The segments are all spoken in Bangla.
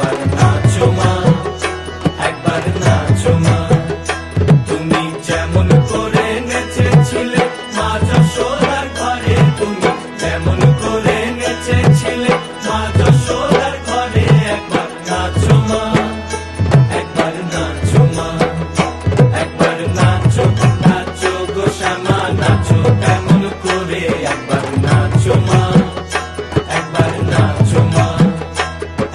একবার নাচো মা, একবার নাচো মা। তুমি যেমন করে নেচেছিলে মা যশোদার ঘরে, তুমি যেমন করে নেচেছিলে মা যশোদার ঘরে, একবার নাচো মা, একবার নাচো মা, একবার নাচো, নাচো গো শ্যামা নাচো তেমন করে, একবার নাচো মা, একবার নাচো মা,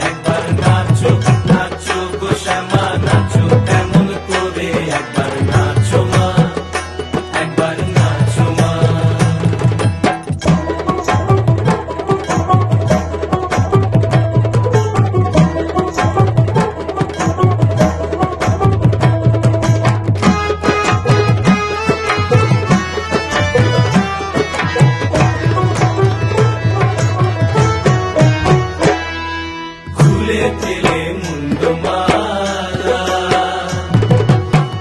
একবার নাচো, নাচো গো শ্যামা নাচো তেমন করে, একবার নাচো মা, একবার নাচো মা। খুলে দিলে মুন্ডমালা,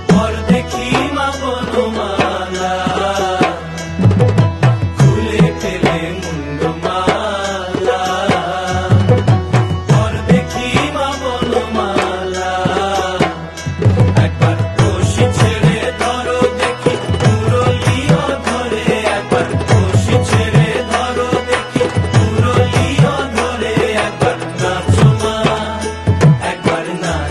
পর দেখি মা বনমালা। খুলে দিলে মুন্ডমালা, পর দেখি মা বনমালা। একবার কষি ছেড়ে ধরো দেখি মুরলিও ধরে, একবার কষি ছেড়ে ধরো দেখি মুরলিও ধরে, একবার নাচো মা, একবার নাচো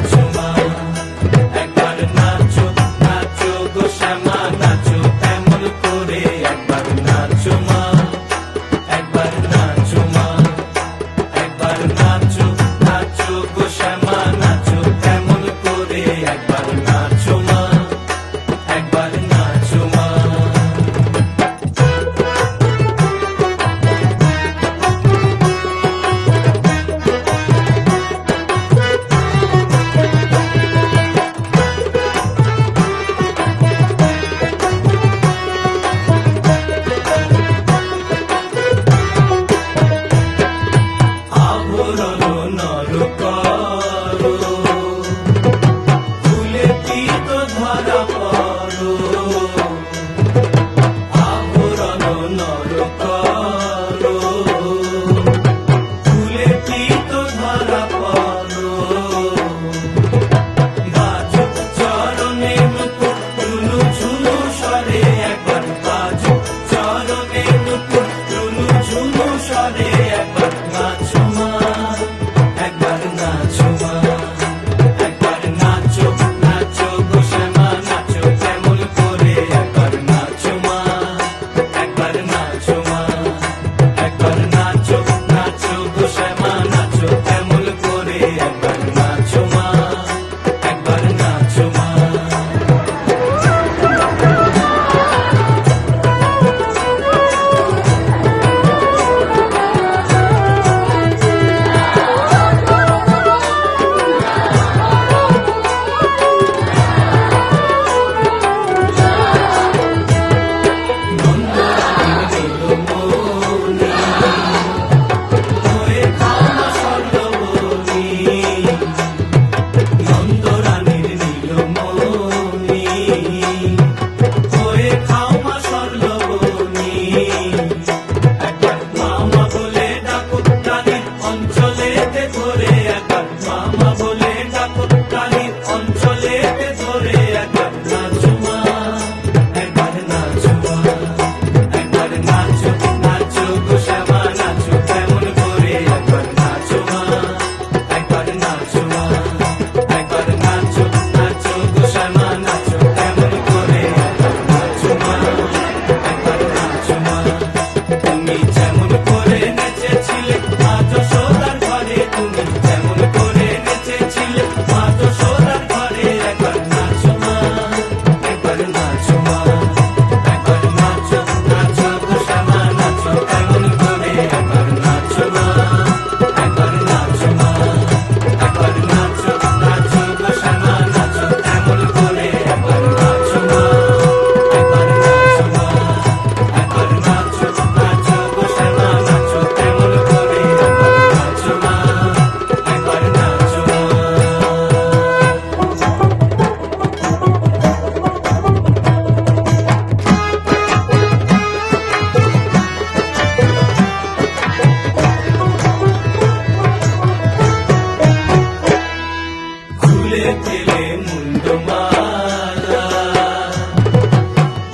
খুলে ফেলে মুন্ডমালা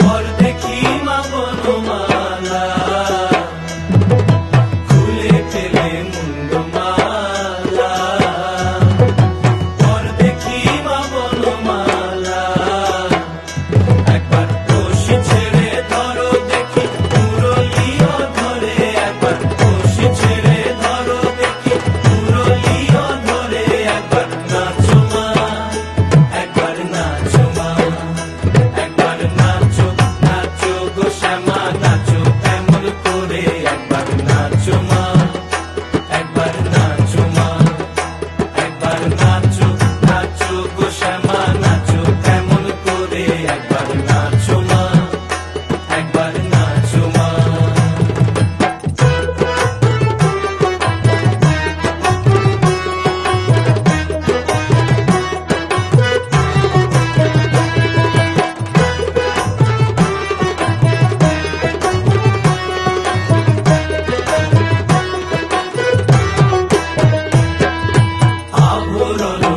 পর দেখি মা বনমালা খুলে ফেলে মুন্ডমালা পর দেখি মা বনমালা একবার রশি ছেড়ে ধরো দেখি মুরলিও ধরে একবার রশি ছেড়ে ধরো দেখি মুরলিও ধরে একবার নাচো মা একবার নাচো মা একবার নাচো নাচো গো শ্যামা নাচো এমন করে একবার নাচো মা একবার নাচো মা একবার নাচো নাচো গো শ্যামা নাচো এমন করে একবার নাচো মা একবার নাচো মা আভরণ